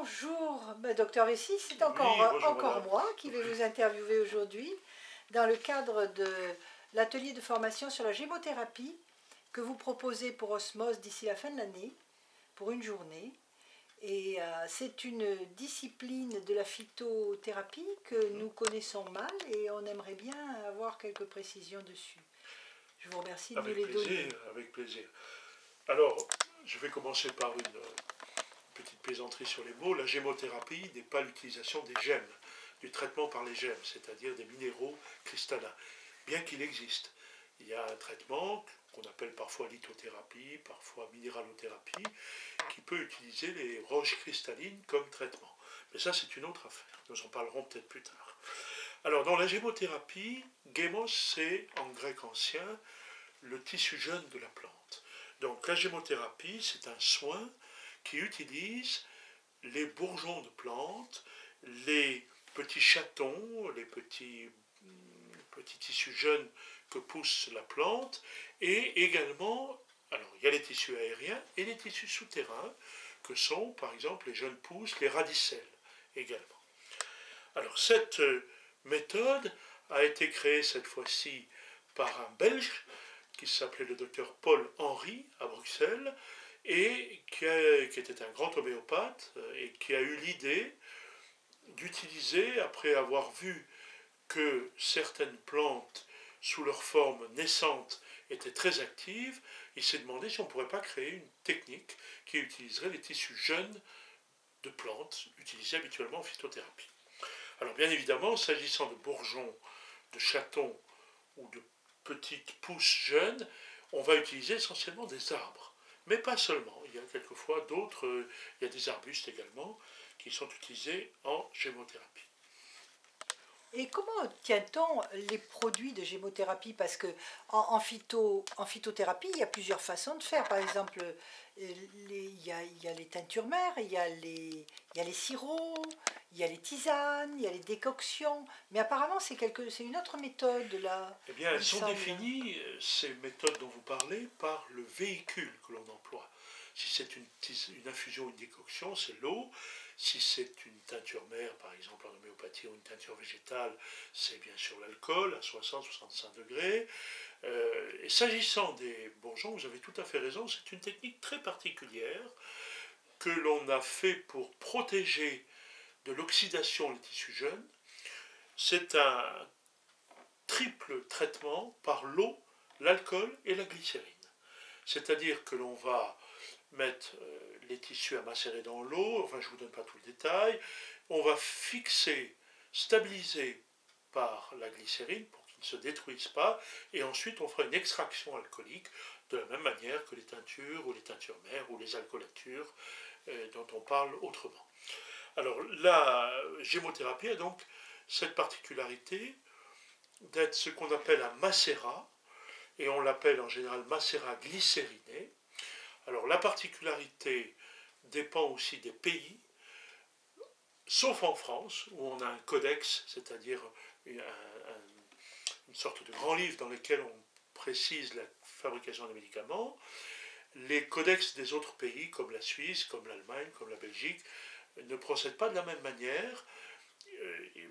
Bonjour, docteur Vessy, c'est encore, Oui, bonjour, encore madame. moi qui vais vous interviewer aujourd'hui dans le cadre de l'atelier de formation sur la gémothérapie que vous proposez pour Osmose d'ici la fin de l'année, pour une journée. Et c'est une discipline de la phytothérapie que nous connaissons mal et on aimerait bien avoir quelques précisions dessus. Je vous remercie de nous les donner. Avec plaisir. Alors, je vais commencer par une petite plaisanterie sur les mots. La gémothérapie n'est pas l'utilisation des gemmes, du traitement par les gemmes, c'est-à-dire des minéraux cristallins. Bien qu'il existe, il y a un traitement qu'on appelle parfois lithothérapie, parfois minéralothérapie, qui peut utiliser les roches cristallines comme traitement. Mais ça, c'est une autre affaire. Nous en parlerons peut-être plus tard. Alors, dans la gémothérapie, gémos, c'est en grec ancien le tissu jeune de la plante. Donc, la gémothérapie, c'est un soin qui utilise les bourgeons de plantes, les petits chatons, les petits tissus jeunes que pousse la plante, et également, alors il y a les tissus aériens et les tissus souterrains, que sont par exemple les jeunes pousses, les radicelles également. Alors cette méthode a été créée cette fois-ci par un Belge qui s'appelait le docteur Paul Henry à Bruxelles, et qui était un grand homéopathe et qui a eu l'idée d'utiliser, après avoir vu que certaines plantes, sous leur forme naissante, étaient très actives, il s'est demandé si on ne pourrait pas créer une technique qui utiliserait les tissus jeunes de plantes utilisés habituellement en phytothérapie. Alors bien évidemment, s'agissant de bourgeons, de chatons ou de petites pousses jeunes, on va utiliser essentiellement des arbres. Mais pas seulement, il y a quelquefois d'autres, il y a des arbustes également qui sont utilisés en gémothérapie. Et comment obtient-on les produits de gémothérapie? Parce que en phytothérapie, il y a plusieurs façons de faire. Par exemple, il y a les teintures mères, il y a les sirops, il y a les tisanes, il y a les décoctions. Mais apparemment, c'est une autre méthode là. Eh bien, elles sont définies, ces méthodes dont vous parlez, par le véhicule que l'on emploie. Si c'est une infusion ou une décoction, c'est l'eau. Si c'est une teinture mère, par exemple en homéopathie, ou une teinture végétale, c'est bien sûr l'alcool à 60-65 degrés. Et s'agissant des bourgeons, vous avez tout à fait raison, c'est une technique très particulière que l'on a fait pour protéger de l'oxydation les tissus jeunes. C'est un triple traitement par l'eau, l'alcool et la glycérine. C'est-à-dire que l'on va mettre les tissus à macérer dans l'eau, enfin je ne vous donne pas tout le détail, on va fixer, stabiliser par la glycérine pour qu'ils ne se détruisent pas, et ensuite on fera une extraction alcoolique de la même manière que les teintures ou les teintures mères ou les alcoolatures dont on parle autrement. Alors la gémothérapie a donc cette particularité d'être ce qu'on appelle un macérat, et on l'appelle en général macérat glycériné. Alors la particularité dépend aussi des pays, sauf en France, où on a un codex, c'est-à-dire une sorte de grand livre dans lequel on précise la fabrication des médicaments. Les codex des autres pays, comme la Suisse, comme l'Allemagne, comme la Belgique, ne procèdent pas de la même manière.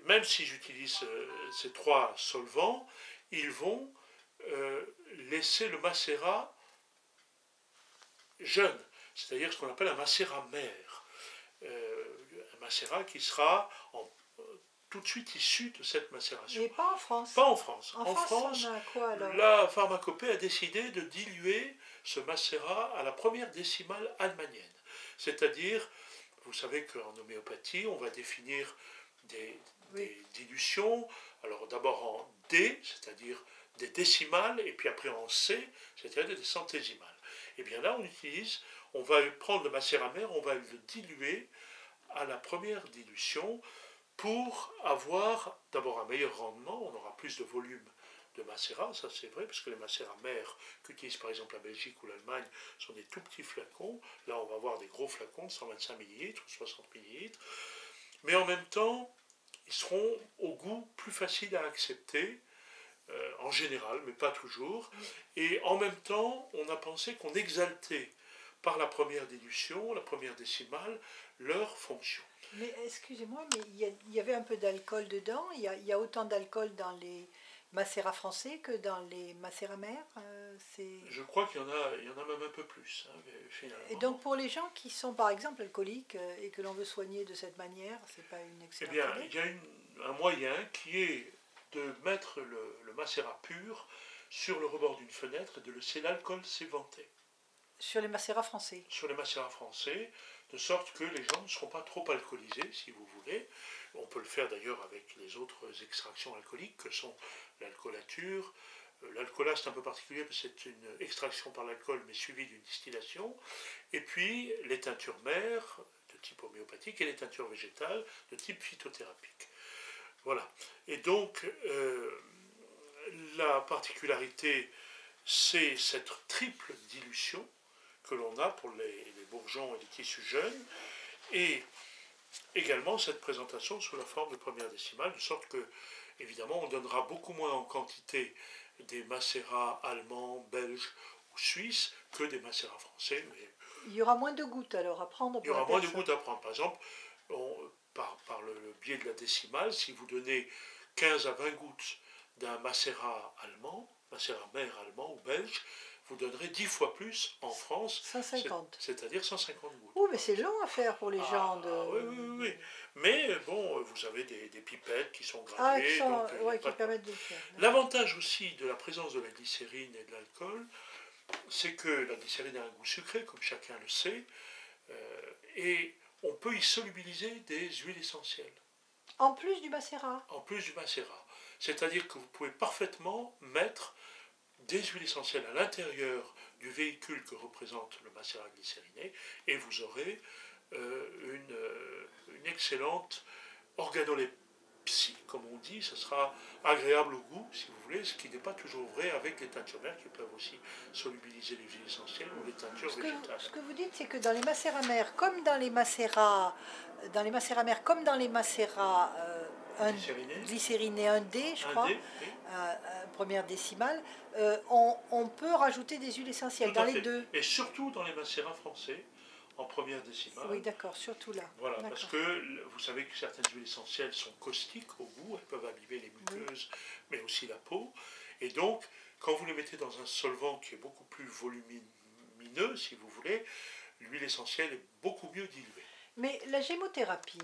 Même si j'utilise ces trois solvants, ils vont laisser le macérat jeune, c'est-à-dire ce qu'on appelle un macérat mère. Un macérat qui sera tout de suite issu de cette macération. Mais pas en France. Pas en France. En France, on a quoi, alors? La pharmacopée a décidé de diluer ce macérat à la première décimale hahnemannienne. C'est-à-dire, vous savez qu'en homéopathie, on va définir des dilutions, alors d'abord en D, c'est-à-dire des décimales, et puis après en C, c'est-à-dire des centésimales. Et bien là, on va prendre le macérat mère, on va le diluer à la première dilution pour avoir d'abord un meilleur rendement, on aura plus de volume de macérat, ça c'est vrai, parce que les macérats mères qu'utilisent par exemple la Belgique ou l'Allemagne sont des tout petits flacons. Là, on va avoir des gros flacons de 125 ml ou 60 ml. Mais en même temps, ils seront au goût plus faciles à accepter, en général, mais pas toujours. Et en même temps, on a pensé qu'on exaltait par la première dilution, la première décimale, leur fonction. Mais excusez-moi, mais il y avait un peu d'alcool dedans. Il y a autant d'alcool dans les macérats français que dans les macérats mères. Je crois qu'il y en a même un peu plus, hein, Et finalement. donc pour les gens qui sont par exemple alcooliques et que l'on veut soigner de cette manière, c'est pas une Eh excellente bien, idée. il y a un moyen qui est de mettre le macérat pur sur le rebord d'une fenêtre et de laisser l'alcool s'éventer Sur les macérats français. sur les macérats français, de sorte que les gens ne seront pas trop alcoolisés, si vous voulez. On peut le faire d'ailleurs avec les autres extractions alcooliques que sont l'alcoolature. L'alcoolat, c'est un peu particulier parce que c'est une extraction par l'alcool mais suivie d'une distillation. Et puis les teintures mères de type homéopathique et les teintures végétales de type phytothérapique. Voilà. Et donc, la particularité, c'est cette triple dilution que l'on a pour les bourgeons et les tissus jeunes, et également cette présentation sous la forme de première décimale, de sorte que, évidemment, on donnera beaucoup moins en quantité des macérats allemands, belges ou suisses que des macérats français. Mais il y aura moins de gouttes alors à prendre il y pour la aura moins de personne. gouttes à prendre. Par exemple, par le biais de la décimale, si vous donnez 15 à 20 gouttes d'un macérat allemand, macérat mère allemand ou belge, vous donnerez 10 fois plus en France, 150. c'est-à-dire 150 gouttes. Oh, mais c'est long à faire pour les gens de... Oui, oui, oui, oui. Mais bon, vous avez des pipettes qui sont Ah, gravées. qui, sont, Donc, ouais, qui permettent de le faire. l'avantage aussi de la présence de la glycérine et de l'alcool, c'est que la glycérine a un goût sucré, comme chacun le sait, et on peut y solubiliser des huiles essentielles. En plus du macérat. En plus du macérat. C'est-à-dire que vous pouvez parfaitement mettre des huiles essentielles à l'intérieur du véhicule que représente le macérat glycériné et vous aurez une excellente organolepsie, comme on dit. Ce sera agréable au goût, si vous voulez, ce qui n'est pas toujours vrai avec les teintures mères qui peuvent aussi solubiliser les huiles essentielles ou les teintures végétales. Ce que vous dites, c'est que dans les macérats mères, comme dans les macérats mères, comme dans les macérats glycérinés 1D, je crois, 1D, oui. Première décimale, on peut rajouter des huiles essentielles Tout à dans les fait. deux. Et surtout dans les macérats français, en première décimale. Oui, d'accord, surtout là. Voilà, parce que vous savez que certaines huiles essentielles sont caustiques au goût, elles peuvent abîmer les muqueuses, mais aussi la peau. Et donc, quand vous les mettez dans un solvant qui est beaucoup plus volumineux, si vous voulez, l'huile essentielle est beaucoup mieux diluée. Mais la gémothérapie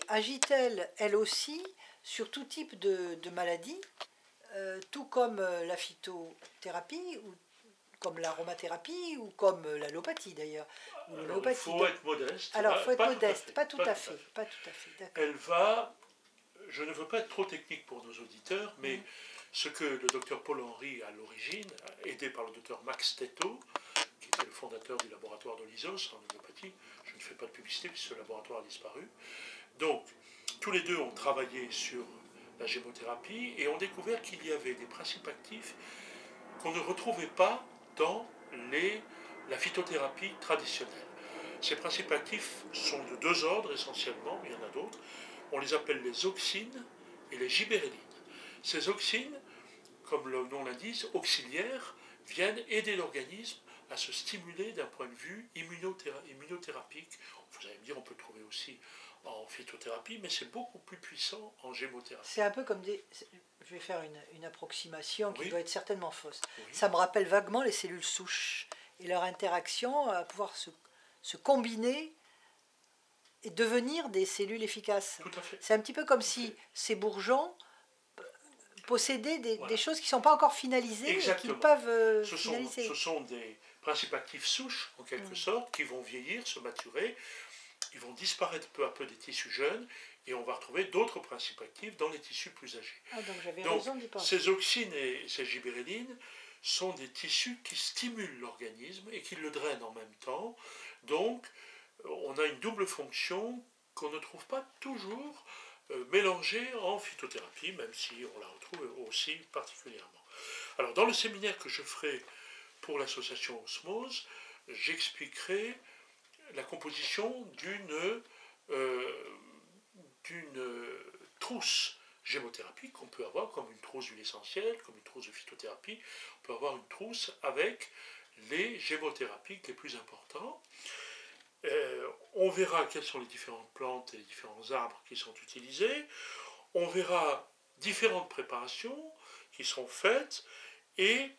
agit-elle, elle aussi, sur tout type de maladies, tout comme la phytothérapie, ou comme l'aromathérapie, ou comme l'allopathie d'ailleurs, ou l'homéopathie. Il faut être modeste. Alors, il faut être modeste, pas tout à fait, d'accord. Elle va, je ne veux pas être trop technique pour nos auditeurs, mais ce que le docteur Paul Henry à l'origine, aidé par le docteur Max Tetto, qui était le fondateur du laboratoire de l'ISOS en homéopathie, je ne fais pas de publicité puisque ce laboratoire a disparu. Donc, tous les deux ont travaillé sur la gémothérapie et ont découvert qu'il y avait des principes actifs qu'on ne retrouvait pas dans la phytothérapie traditionnelle. Ces principes actifs sont de deux ordres essentiellement, il y en a d'autres. On les appelle les auxines et les gibérellines. Ces auxines, comme le nom l'indique, auxiliaires, viennent aider l'organisme à se stimuler d'un point de vue immunothérapique. Vous allez me dire, on peut le trouver aussi en phytothérapie, mais c'est beaucoup plus puissant en gémothérapie. C'est un peu comme des... Je vais faire une approximation qui doit être certainement fausse. Oui. Ça me rappelle vaguement les cellules souches et leur interaction à pouvoir se combiner et devenir des cellules efficaces. Tout à fait. C'est un petit peu comme si ces bourgeons possédaient des choses qui ne sont pas encore finalisées. Exactement. Et qu'ils peuvent finaliser. Ce sont des principes actifs souches, en quelque sorte, qui vont vieillir, se maturer. Ils vont disparaître peu à peu des tissus jeunes et on va retrouver d'autres principes actifs dans les tissus plus âgés. Donc j'avais raison d'y penser. Ces auxines et ces gibérellines sont des tissus qui stimulent l'organisme et qui le drainent en même temps. Donc on a une double fonction qu'on ne trouve pas toujours mélangée en phytothérapie, même si on la retrouve aussi particulièrement. Alors dans le séminaire que je ferai pour l'association Osmose, j'expliquerai la composition d'une trousse gémothérapie qu'on peut avoir comme une trousse d'huile essentielle, comme une trousse de phytothérapie. On peut avoir une trousse avec les gémothérapiques les plus importants. On verra quelles sont les différentes plantes et les différents arbres qui sont utilisés. On verra différentes préparations qui sont faites et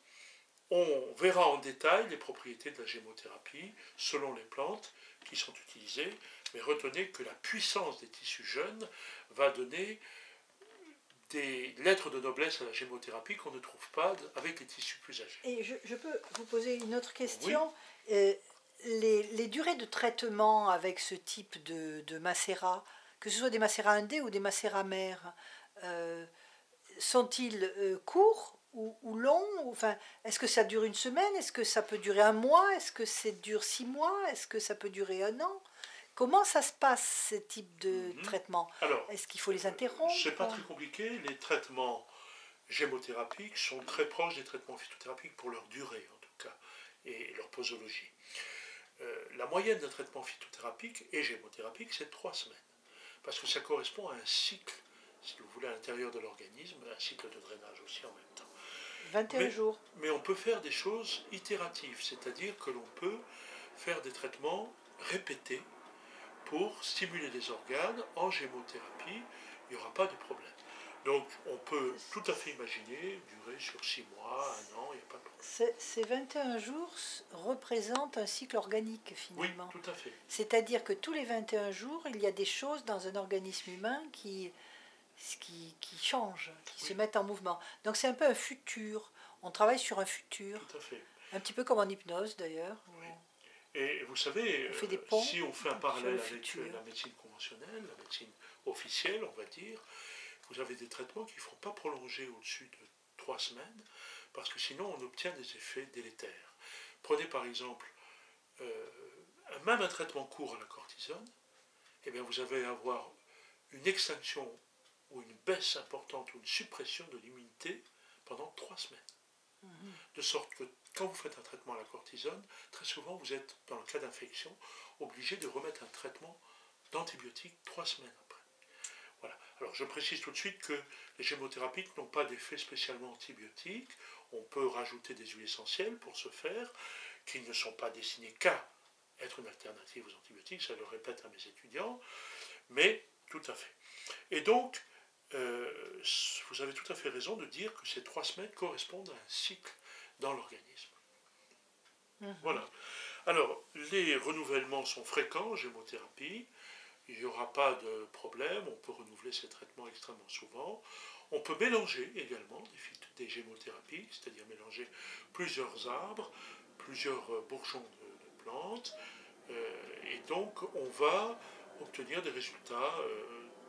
on verra en détail les propriétés de la gémothérapie selon les plantes qui sont utilisées. Mais retenez que la puissance des tissus jeunes va donner des lettres de noblesse à la gémothérapie qu'on ne trouve pas avec les tissus plus âgés. Et je peux vous poser une autre question. Oui. Les durées de traitement avec ce type de macérat, que ce soit des macérats 1D ou des macérats mères, sont-ils courts ou longs? Enfin, est-ce que ça dure une semaine? Est-ce que ça peut durer un mois? Est-ce que ça dure 6 mois? Est-ce que ça peut durer un an? Comment ça se passe, ce type de traitement? Alors, est-ce qu'il faut les interrompre? C'est pas très compliqué. Les traitements gémothérapiques sont très proches des traitements phytothérapiques pour leur durée, en tout cas, et leur posologie. La moyenne d'un traitement phytothérapique et gémothérapique, c'est 3 semaines. Parce que ça correspond à un cycle, si vous voulez, à l'intérieur de l'organisme, un cycle de drainage aussi en même temps. 21 jours. Mais on peut faire des choses itératives, c'est-à-dire que l'on peut faire des traitements répétés pour stimuler les organes en gémothérapie, il n'y aura pas de problème. Donc on peut tout à fait imaginer durer sur 6 mois, 1 an, il n'y a pas de problème. Ces 21 jours représentent un cycle organique finalement. Oui, tout à fait. C'est-à-dire que tous les 21 jours, il y a des choses dans un organisme humain qui changent, qui se mettent en mouvement. Donc c'est un peu un futur. On travaille sur un futur. Tout à fait. Un petit peu comme en hypnose d'ailleurs. Oui. Et vous savez, si on fait un parallèle avec la médecine conventionnelle, la médecine officielle, on va dire, vous avez des traitements qui ne feront pas prolonger au-dessus de 3 semaines, parce que sinon on obtient des effets délétères. Prenez par exemple même un traitement court à la cortisone, eh bien vous allez avoir une extinction ou une baisse importante ou une suppression de l'immunité pendant 3 semaines. De sorte que quand vous faites un traitement à la cortisone, très souvent vous êtes, dans le cas d'infection, obligé de remettre un traitement d'antibiotiques 3 semaines après. Voilà. Alors je précise tout de suite que les gémothérapiques n'ont pas d'effet spécialement antibiotique. On peut rajouter des huiles essentielles pour ce faire, qui ne sont pas destinées qu'à être une alternative aux antibiotiques, ça le répète à mes étudiants, mais tout à fait. Et donc, vous avez tout à fait raison de dire que ces 3 semaines correspondent à un cycle dans l'organisme. Voilà. Alors, les renouvellements sont fréquents en gémothérapie. Il n'y aura pas de problème. On peut renouveler ces traitements extrêmement souvent. On peut mélanger également des gémothérapies, c'est-à-dire mélanger plusieurs arbres, plusieurs bourgeons de plantes. Et donc, on va obtenir des résultats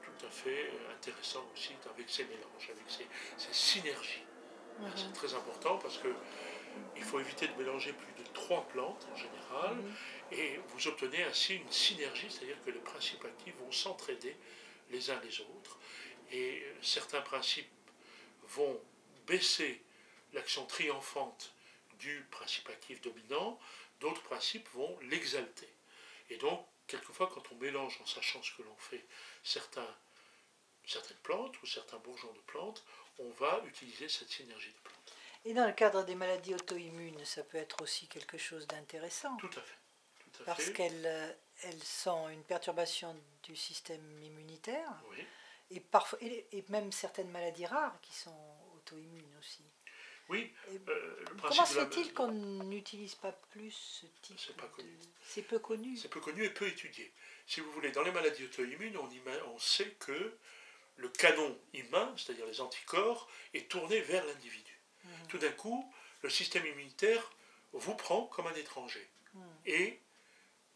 tout à fait intéressants aussi avec ces mélanges, avec ces synergies. C'est très important parce qu'il faut éviter de mélanger plus de 3 plantes en général, et vous obtenez ainsi une synergie, c'est-à-dire que les principes actifs vont s'entraider les uns les autres, et certains principes vont baisser l'action triomphante du principe actif dominant, d'autres principes vont l'exalter. Et donc, quelquefois, quand on mélange en sachant ce que l'on fait certaines plantes ou certains bourgeons de plantes, on va utiliser cette synergie de plantes. Et dans le cadre des maladies auto-immunes, ça peut être aussi quelque chose d'intéressant. Tout à fait. Tout à parce fait. qu'elles sont une perturbation du système immunitaire, Oui. et même certaines maladies rares qui sont auto-immunes aussi. Oui. Comment se fait-il qu'on n'utilise pas plus ce type C'est pas connu. C'est peu connu. C'est peu connu et peu étudié. Si vous voulez, dans les maladies auto-immunes, on sait que le canon humain, c'est-à-dire les anticorps, est tourné vers l'individu. Tout d'un coup, le système immunitaire vous prend comme un étranger et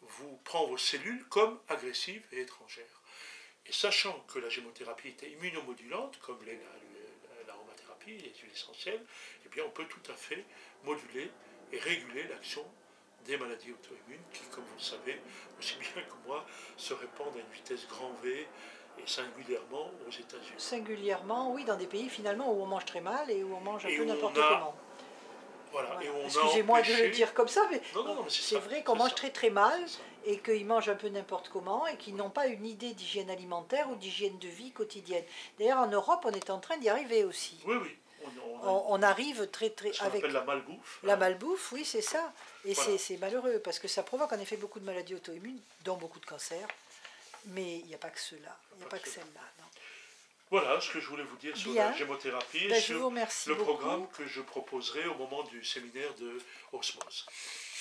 vous prend vos cellules comme agressives et étrangères. Et sachant que la gémothérapie était immunomodulante, comme l'aromathérapie, les huiles essentielles, eh bien on peut tout à fait moduler et réguler l'action des maladies auto-immunes qui, comme vous le savez, aussi bien que moi, se répandent à une vitesse grand V et singulièrement aux États-Unis. Singulièrement, oui, dans des pays finalement où on mange très mal et où on mange un peu n'importe comment. Voilà. Excusez-moi de le dire comme ça, mais, non, mais c'est vrai qu'on mange très mal et qu'ils mangent un peu n'importe comment et qu'ils n'ont pas une idée d'hygiène alimentaire ou d'hygiène de vie quotidienne. D'ailleurs, en Europe, on est en train d'y arriver aussi. Oui, On arrive très ce qu'on appelle la malbouffe. La malbouffe, oui, c'est ça. Et voilà. c'est malheureux parce que ça provoque en effet beaucoup de maladies auto-immunes, dont beaucoup de cancers. Mais il n'y a pas que cela. Il n'y a pas que celle-là. Voilà ce que je voulais vous dire sur la gémothérapie et sur le programme que je proposerai au moment du séminaire de Osmose.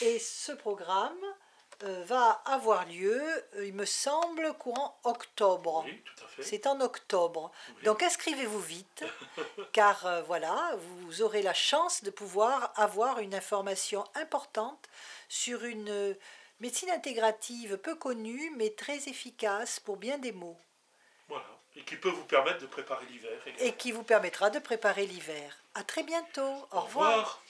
Et ce programme va avoir lieu, il me semble, courant octobre. Oui, tout à fait. C'est en octobre. Oui. Donc inscrivez-vous vite, car voilà, vous aurez la chance de pouvoir avoir une information importante sur une médecine intégrative peu connue, mais très efficace pour bien des maux. Voilà, et qui peut vous permettre de préparer l'hiver également. Et qui vous permettra de préparer l'hiver. À très bientôt. Au revoir.